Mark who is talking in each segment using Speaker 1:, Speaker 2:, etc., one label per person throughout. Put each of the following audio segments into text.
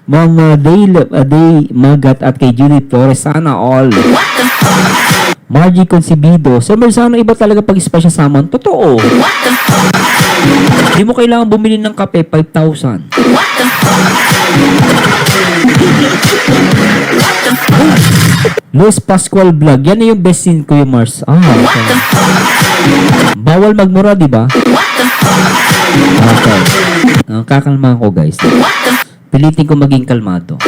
Speaker 1: Mama Day Magat at kay Julie Flores, sana all. Margie Concebido, Summer, sana iba talaga pag special summon. Totoo. Hindi mo kailangan bumili ng kape, 5,000. Luis Pascual Vlog, yan na yung best scene ko yung Mars. Okay. Bawal magmura, di ba? Okay. Kakalma ko, guys. Pilitin ko maging kalmado.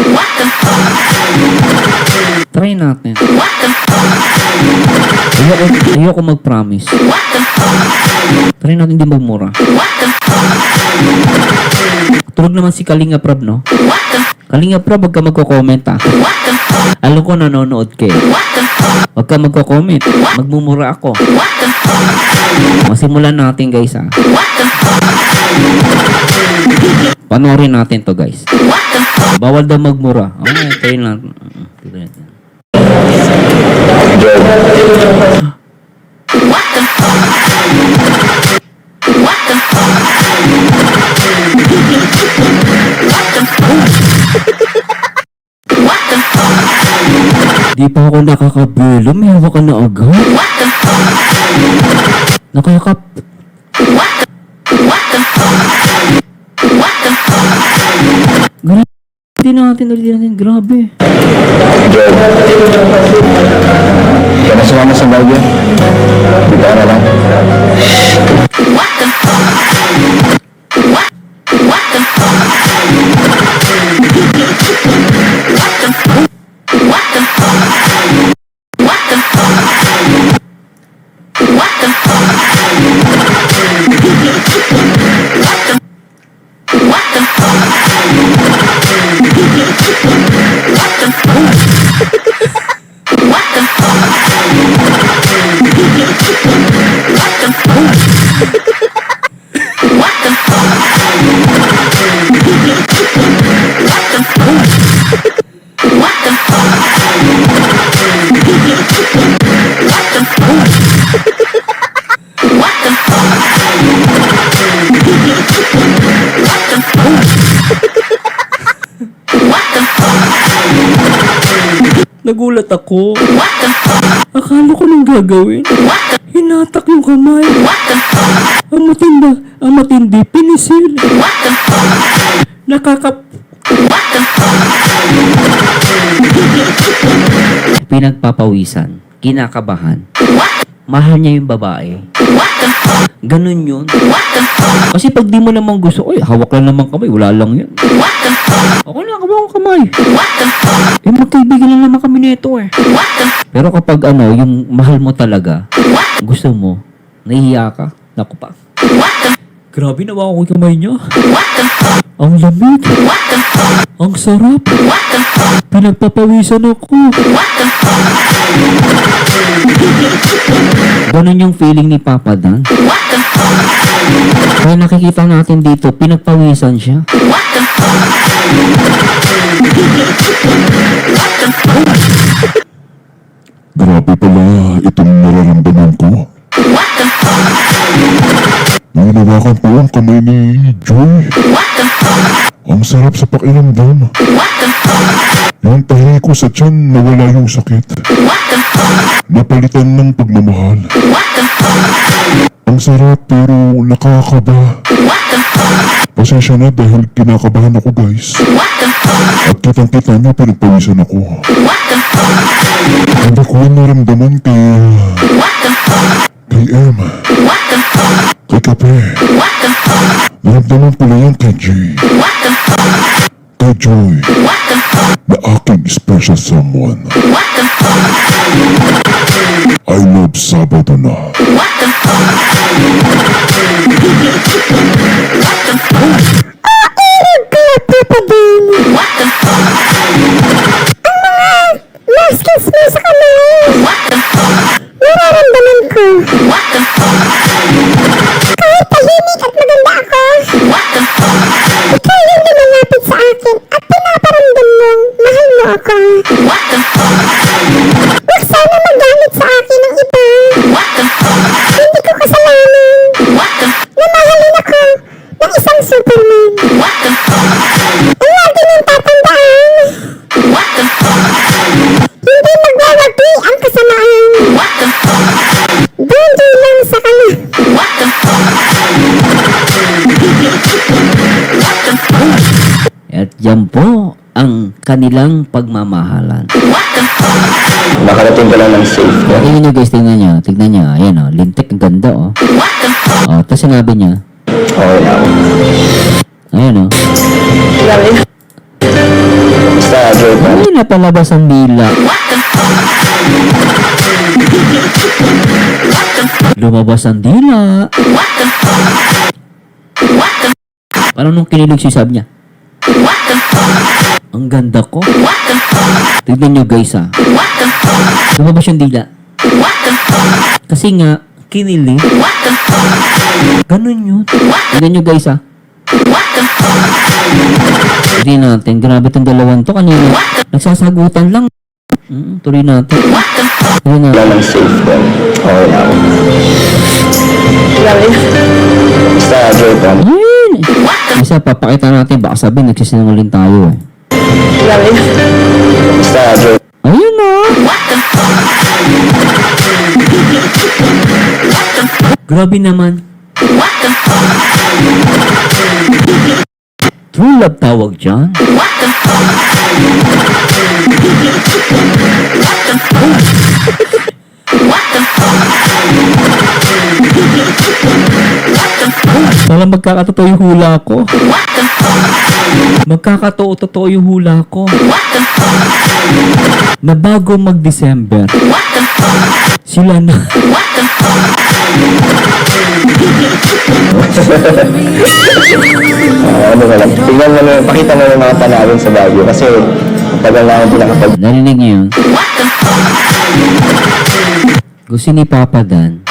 Speaker 1: Try natin. Ayoko mag-promise. Try natin di magmura. Tulog naman si Kalinga Prab, no? Kalinga Prab, wag ka magko-comment, ha? Alam ko nanonood kayo. Wag ka magko-comment. Magmumura ako. Masimulan natin, guys, ha? Panoorin natin to, guys. Bawal daw magmura. Okay, tayo lang. Di pa ako nakakabelo, may hawak ka na agad. Ulitin natin, grabe.
Speaker 2: Kaya na sumama sa bagyo. Bita na lang.
Speaker 1: Nagulat ako. Akala ko nang gagawin. Hinatak yung kamay. Ang matindi, pinisil. Pinagpapawisan, kinakabahan. Mahal niya yung babae. Ganun yun. Kasi pag di mo naman gusto, oy, hawak lang naman kamay, wala lang yan. Ako lang, hawak kamay. Magkaibigan lang naman kami nito eh. Pero kapag yung mahal mo talaga, gusto mo, nahihiya ka, naku pa. Grabe, nawa ko yung kamay niya. Ang lamig. Ang sarap. Pinagpapawisan ako. Ganun yung feeling ni Papa Dan. Kaya nakikita natin dito, pinagpawisan siya.
Speaker 3: Grabe pala itong nararamdaman ko. Ninawakan po ang kamay ni Joy. Ang sarap sa pakiramdam. Yung tahi ko sa tiyan, nawala yung sakit. Napalitan ng pagmamahal. Ang sarap pero nakakaba. Pasensya na dahil kinakabahan ako, guys. At kitang-kita niyo pinagpawisan ako. Hindi ko naramdaman kay M. Kay Kape. Naramdaman pala yan kay G. Kay Joy. Na aking special someone. I love Sabado na.
Speaker 4: Maskins mo sa kamay. Nararamdaman ko. Kahit tahimik at maganda ako, ikaw yung lumalapit sa akin at pinaparamdam mong mahal mo ako. Huwag sana magalit sa akin ng iba. Hindi ko kasalanan na mahalin ako ng isang Superman.
Speaker 1: At yan po ang kanilang pagmamahalan.
Speaker 2: Nakarating ka lang ng safe. No?
Speaker 1: Tingnan nyo guys, tignan nyo. Ayan o, lintik, ang ganda o. O, tapos sinabi niya,
Speaker 2: Okay na ako.
Speaker 1: ayan o.
Speaker 2: Basta, joke lang.
Speaker 1: Ay, napalabas ang dila. Lumabas ang dila. Parang nung kinilig siya, sabi niya, ang ganda ko. Tignan nyo guys ha. Lumabas yung dila. Kasi nga, kinilig. Ganun yun. Tignan nyo guys ha. Hindi natin. Grabe itong dalawang to. Kanina, nagsasagutan lang. Tuloy natin. Tuloy natin.
Speaker 2: Lang ng safe. No? Okay na ako. Basta, joke lang.
Speaker 1: Ayun. Isa, papakita natin. Baka sabihin, nagsisinungaling tayo eh.
Speaker 2: Basta, joke.
Speaker 1: Ayun na. Grabe naman. True love tawag dyan. Parang magkakatotoo yung hula ko. Magkakatotoo yung hula ko. Na bago mag-December, sila na.
Speaker 2: Ano na lang. Tingnan mo na, pakita mo yung mga tanawin sa Baguio. Kasi, tagal na akong pinakapag...
Speaker 1: Narinig niyo yun? Gusto ni Papa Dan,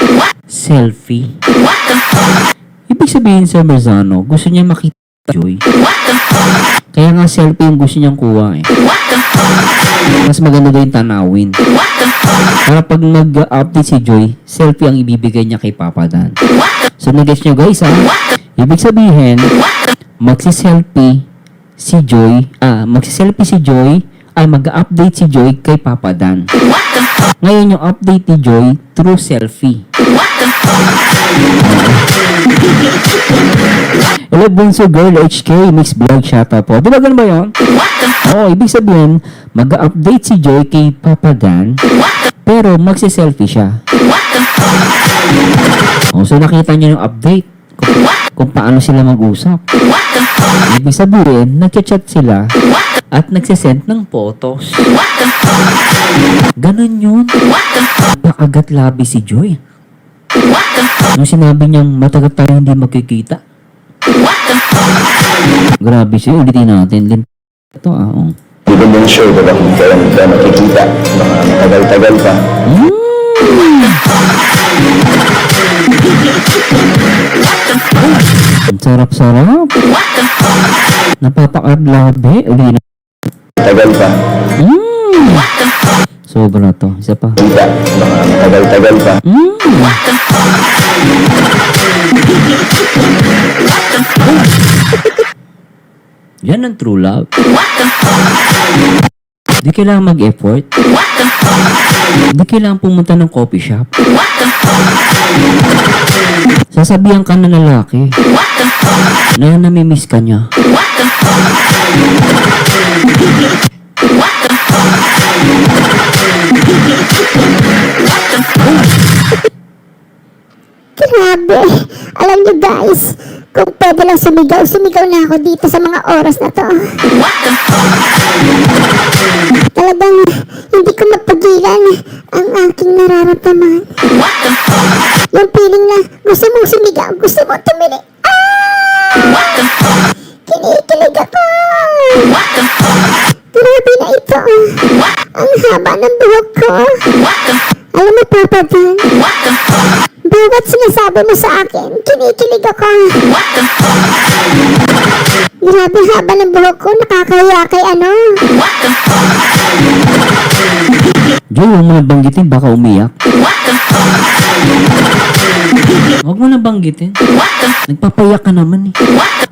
Speaker 1: selfie. Ibig sabihin sa Merzano, gusto niya makita Joy. Kaya nga selfie yung gusto niyang kuha eh. Mas maganda daw yung tanawin. Para pag mag-update si Joy, selfie ang ibibigay niya kay Papa Dan. So nag-gets nyo guys ha? Ibig sabihin, magsiselfie si Joy, ay mag-update si Joy kay Papa Dan. Ngayon yung update ni Joy through selfie. Hello Bunso Girl HK Mix Vlog shoutout po. Di ba ganun ba yun? Oo, ibig sabihin, mag-update si Joy kay Papa Dan, pero magsiselfie siya. So nakita niyo yung update kung paano sila mag-usap. Ibig sabihin, nagchat-chat sila at nagsisend ng photos. Ganun yun. Pakagat labi si Joy. Nung sinabi niyang matagal tayo hindi magkikita. Grabe siya. Ulitin natin. Ito oh.
Speaker 2: Hindi ko din sure diba kung kailan ka makikita. Baka matagal-tagal pa.
Speaker 1: Ang sarap-sarap. Napapakagat labi. Ulitin natin.
Speaker 2: Tagal pa.
Speaker 1: Sobra to. Isa pa.
Speaker 2: Kita. Baka matagal-tagal pa.
Speaker 1: Yan ang true love. Di kailangan mag-effort. Di kailangan pumunta ng coffee shop. Sasabihan ka na lalaki na namimiss ka niya.
Speaker 4: Grabe. Alam niyo guys, kung pwede lang sumigaw, sumigaw na ako dito sa mga oras na to. Talagang hindi ko mapagilan ang aking nararamdaman. Yung feeling na gusto mong sumigaw, gusto mong tumili. Kinikilig ako. Grabe na ito. Ang haba ng buhok ko. Alam mo, Papa Dan, bawat sinasabi mo sa akin, kinikilig ako. Grabe haba ng buhok ko, nakakahiya kay ano.
Speaker 1: Joy, huwag mo na banggitin, baka umiyak. Huwag mo na banggitin. Nagpapayak ka naman eh.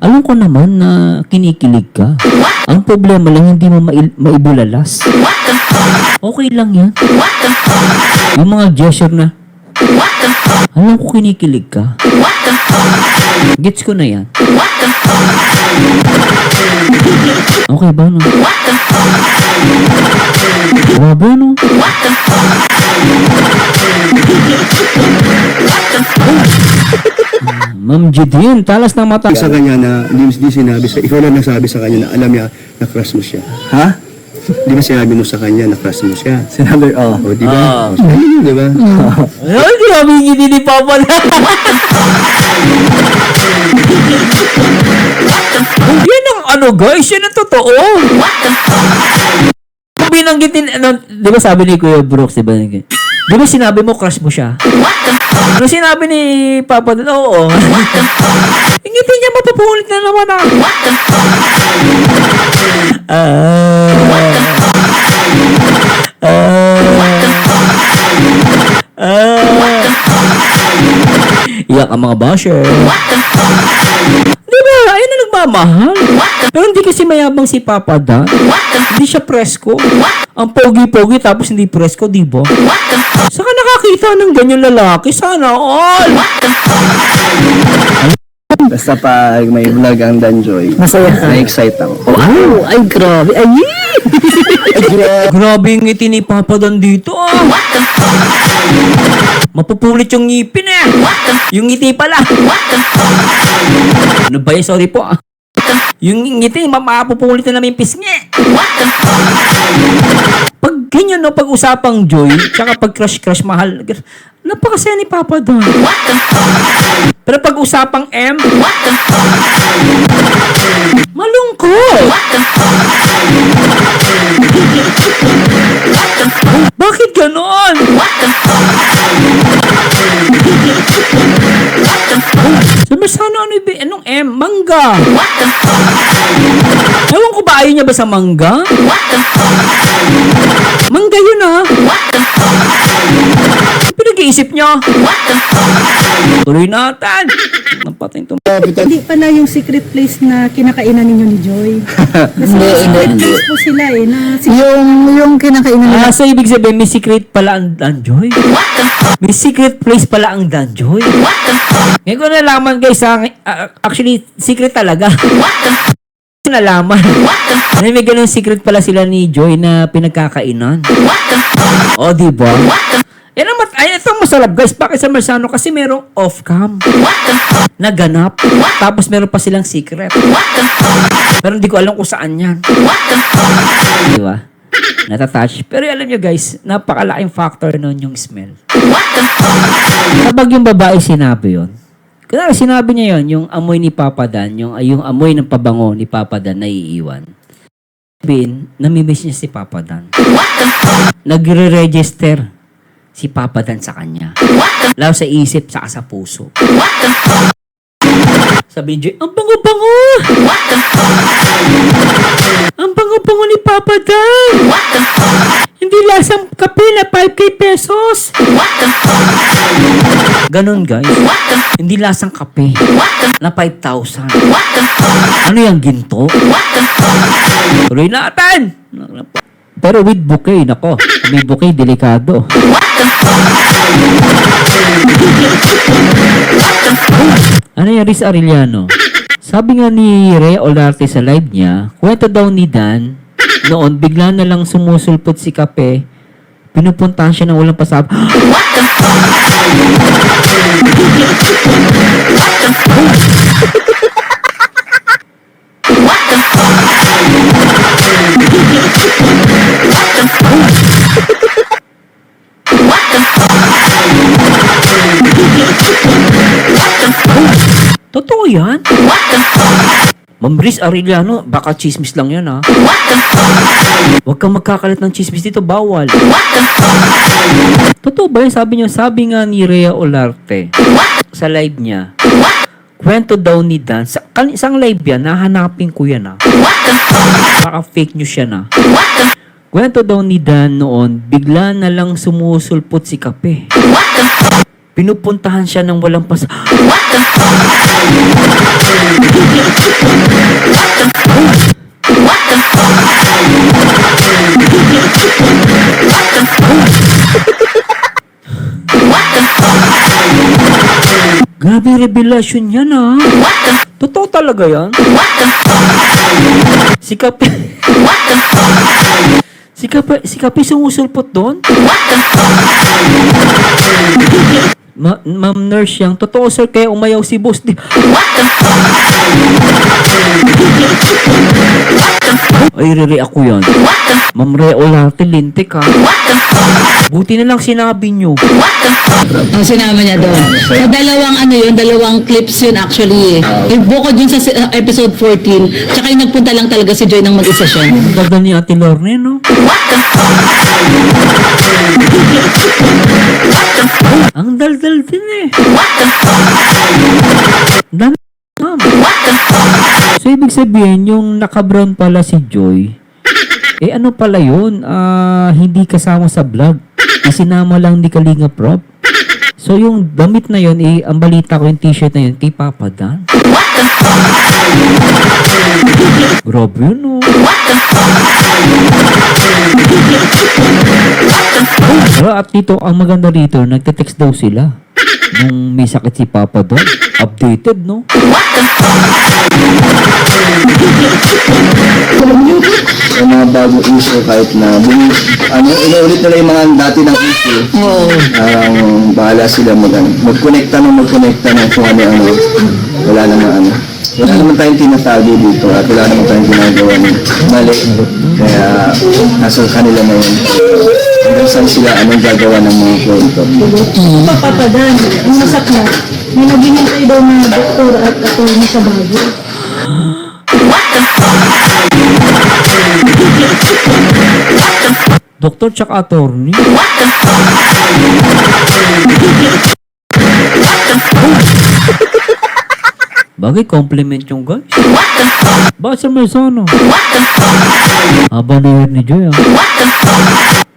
Speaker 1: Alam ko naman na kinikilig ka. Ang problema lang, hindi mo maibulalas. Okay lang yan. Yung mga gesture na, alam ko kinikilig ka. Gets ko na yan. okay ba, no? Grabe, no? Ma'am Jidin, talas ng mata.
Speaker 5: sa kanya na hindi sinabi sa ikaw lang nagsabi sa kanya na alam niya na crush mo siya.
Speaker 2: Ha?
Speaker 5: Di ba sinabi mo sa kanya na crush mo siya?
Speaker 2: Sinabi, oh.
Speaker 5: O, di ba? O, sinabi mo, di ba?
Speaker 1: Ay, grabe yung Jidin ni Papa na. Yan ang ano, guys, yan ang totoo. Kung binanggitin, ano, di ba sabi ni Kuya Brooks, di ba? Di ba sinabi mo, crush mo siya? Ano sinabi ni Papa doon? Oo. Ingiti niya, mapapulit na naman ako. Iyak ang mga basher. Di ba? Ayun na nagmamahal. Pero hindi kasi mayabang si Papa Dan. Hindi siya presko. Ang pogi-pogi tapos hindi presko, di ba? Saka nakakita ng ganyan lalaki. Sana all.
Speaker 2: Basta pag may vlog ang Danjoy,
Speaker 6: Masaya ka.
Speaker 2: na-excite ako.
Speaker 6: Wow! Ay, grabe. Ay,
Speaker 1: Grabe yung ngiti ni Papa Dan dito, ah. Mapupulit yung ngipin, eh. Yung ngiti pala. Ano ba yun? Sorry po, ah. Yung ngiti, mapupulit na namin pisngi. Pag ganyan, no, pag usapang joy, tsaka pag crush-crush mahal, napakasaya ni Papa Dan. Pero pag usapang M, malungkot. Bakit ganon? Sabi sana anong M? Mangga. Ewan ko ba ayaw niya ba sa mangga? Mangga yun, ah. Pinag-iisip niya. Tuloy natin. Napatin ito.
Speaker 7: Hindi pala yung secret place na kinakainan ninyo ni Joy. Kasi secret place po sila eh. Na
Speaker 6: yung kinakainan nila.
Speaker 1: So ibig sabihin, may secret pala ang Danjoy? May secret place pala ang Danjoy? Ngayon ko nalaman, guys, actually, secret talaga. Nalaman. May ganun secret pala sila ni Joy na pinagkakainan. O, diba? Yan ang ito ang masarap, guys. Bakit sa Marsano? Kasi merong off-cam na ganap. Tapos meron pa silang secret. Pero hindi ko alam kung saan yan. Diba? Natatouch. Pero alam nyo, guys, napakalaking factor nun yung smell. Kapag yung babae sinabi yun, kunwari sinabi niya yun, yung amoy ni Papa Dan, yung amoy ng pabango ni Papa Dan na iiwan. Sabihin, namimiss niya si Papa Dan. Nagre-register si Papa Dan sa kanya. Lalo sa isip, saka sa puso. Sabi niya, ang bango-bango! Ang bango-bango ni Papa Dan! Hindi lasang kape na 5K pesos! Ganon, guys. Hindi lasang kape na 5,000. Ano yung ginto? Tuloy natin! Pero with bouquet, nako. May bouquet, delikado. Ano yung Riz Arellano? Sabi nga ni Rhea Olarte sa live niya, kwento daw ni Dan, noon bigla na lang sumusulpot si Kape, pinupuntahan siya ng walang pasab. Totoo yan? Ma'am Riz Arellano, baka chismis lang yan, ha? Huwag kang magkakalat ng chismis dito, bawal. Totoo ba yun? Sabi nga ni Rhea Olarte sa live niya, kwento daw ni Dan, isang live yan, nahanapin ko yan, ha? Baka fake news yan, ha? Kwento daw ni Dan noon, bigla na lang sumusulpot si Kape. Pinupuntahan siya ng walang pas... Grabe revelasyon yan, ah. Totoo talaga yan? Si Kapi... Si Kapi sumusulpot doon? Ma'am nurse yang, totoo sir, kaya umayaw si boss. Ay, re-react ko yan. Ma'am Reolarte, lintik ha. Buti na lang sinabi nyo.
Speaker 6: Ang sinama niya doon. Sa dalawang ano yun, dalawang clips yun actually. Bukod yun sa episode 14, tsaka yung nagpunta lang talaga si Joy nang mag-isa siya.
Speaker 1: Ganda ni Ate Lorne, no? Ang daldal din eh. Dami, ma'am. So, ibig sabihin, yung naka-brown pala si Joy, eh ano pala yun? Hindi kasama sa vlog. Isinama lang ni Kalinga Prop. So, yung damit na yun, eh, ang balita ko yung t-shirt na yun, kay Papa Dan. Grabe yun, no? At dito, ang maganda rito, nagte-text daw sila. Nung may sakit si Papa doon. Updated, no?
Speaker 5: Yung mga bagong issue kahit na inuulit nila yung mga dati ng issue. Parang bahala sila mag-connecta ng kung ano-ano. Wala naman tayong tinatago dito at wala naman tayong ginagawa ng mali. Kaya nasa kanila na yun. Hanggang saan sila anong gagawa ng mga kwento.
Speaker 7: Papadan, ang masak na, may naghihintay daw na doktor at attorney sa bago.
Speaker 1: Doktor tsaka attorney. Bagay, compliment yung guys. Bakit sa Mersano? Haba na yun ni Joy, ah.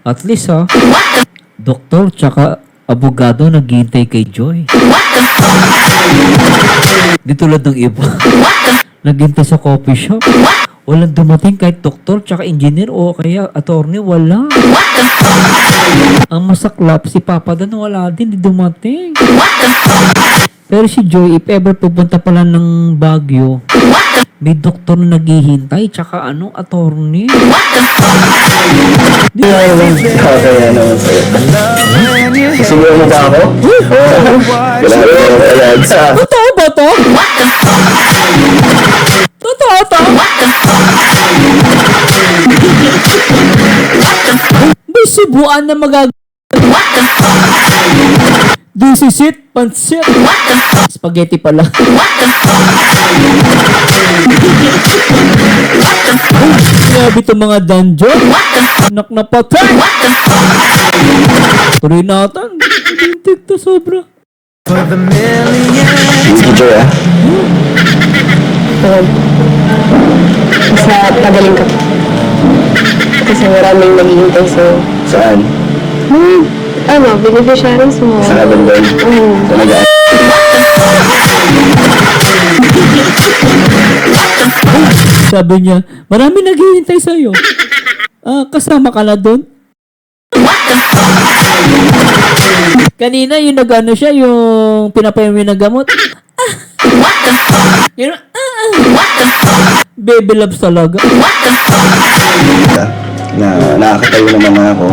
Speaker 1: At least, ah, doktor tsaka abogado naghihintay kay Joy. Di tulad ng iba. Naghintay sa coffee shop. Walang dumating kahit doktor tsaka engineer o kaya attorney, wala. Ang masaklap, si Papa Dan wala din, di dumating. Pero si Joy, if ever pupunta pala ng Baguio, may doktor na naghihintay, tsaka attorney.
Speaker 5: Kaya naman sa'yo. Siguro mo ba ako? Wala.
Speaker 1: Totoo ba to? Totoo to? May subuan na Disisit, pansit. Spaghetti pala. Grabe itong mga dungeon. Anak na patay. Tuloy natin. Tintig to sobra.
Speaker 2: Teacher, ah.
Speaker 8: Sa pagaling ka. Kasi maraming naghihintay sa'yo.
Speaker 2: Saan?
Speaker 8: Beneficiaries mo.
Speaker 2: Sa Kabandon? Talaga.
Speaker 1: Sabi niya, marami naghihintay sa'yo. Kasama ka na doon? Kanina yung nag-ano siya, yung pinapayami ng gamot. Yun, baby loves talaga.
Speaker 2: Na nakakatayo naman ako.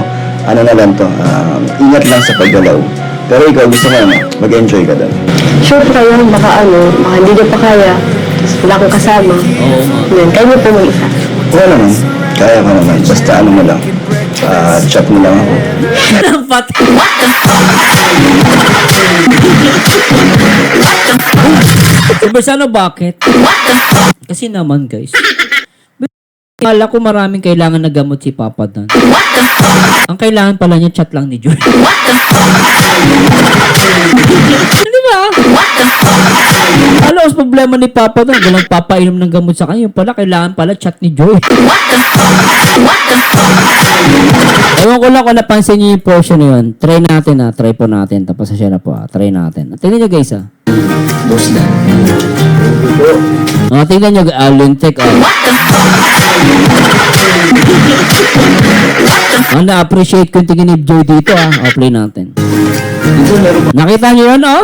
Speaker 2: Ano na lang to, ingat lang sa paggalaw. Pero ikaw gusto mo mag-enjoy ka doon.
Speaker 8: Sure kayo, baka hindi niyo pa kaya. Tapos wala kang kasama. Yan, kaya niyo po mag-isa.
Speaker 2: Wala naman. Kaya ka naman. Basta mo lang. Chat mo lang ako.
Speaker 1: Nampat. Bersano, bakit? Kasi naman, guys. Kala ko maraming kailangan na gamot si Papa Dan. Ang kailangan pala niya, chat lang ni Joy. Di ba? Ano ang problema ni Papa Dan? Walang papainom ng gamot sa kanya. Yung pala, kailangan pala chat ni Joy. Ewan ko lang kung napansin niyo yung portion na yun. Try natin, try po natin. Tapos siya na po, try natin. Tingnan niyo, guys,
Speaker 2: Boss na.
Speaker 1: Tingnan niyo, lintik, na-appreciate ko yung tingin ni Joy dito, play natin. Nakita niyo yun, oh?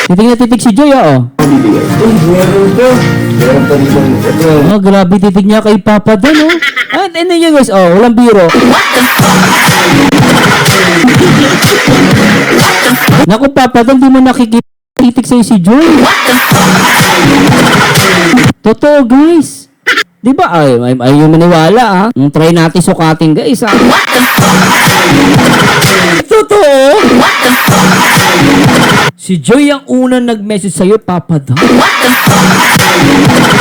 Speaker 1: Titig na titig si Joy, oh.
Speaker 5: Meron pa dito. Ito.
Speaker 1: Oh, grabe titig niya kay Papa Dan, oh. Ah, ano yun, guys? Oh, walang biro. Naku, Papa Dan, di mo nakikita titig sa'yo si Joy. Totoo, guys. Di ba? Ay yung maniwala, ah. Try natin sukatin, guys, ah. Totoo? Si Joy ang unang nag-message sa'yo, Papa Dan.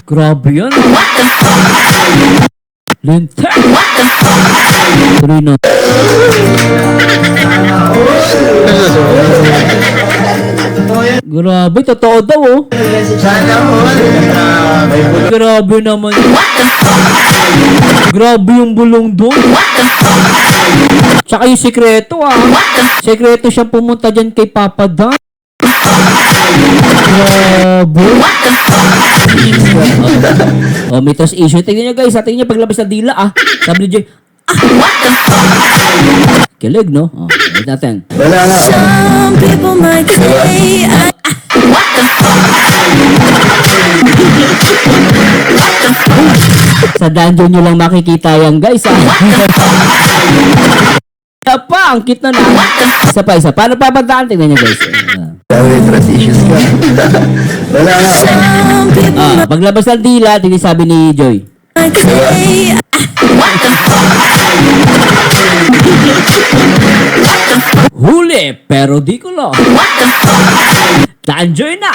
Speaker 1: Grabe yan. Lente. Tuloy na. Grabe, totoo daw, oh. Grabe naman. Grabe yung bulong doon. Tsaka yung sekreto, ah. Sekreto siya pumunta dyan kay Papa Dan. Grabe. Oh, may trust issue. Tingnan nyo, guys. Tingnan nyo paglabas ng dila, ah. Sabi ni Joy, kilig, no? Oh, wait natin.
Speaker 5: Wala nga.
Speaker 9: Some people might say
Speaker 1: Sa dungeon nyo lang makikita yan, guys, ah. Isa pa, ang cute na na. Isa pa. Paano papadaan? Tingnan nyo, guys.
Speaker 5: May trust issues ka. Wala nga.
Speaker 9: some people
Speaker 1: Ah, paglabas ng dila, sabi ni Joy.
Speaker 9: might say
Speaker 1: Huli, pero di ko lo. Dungeon na.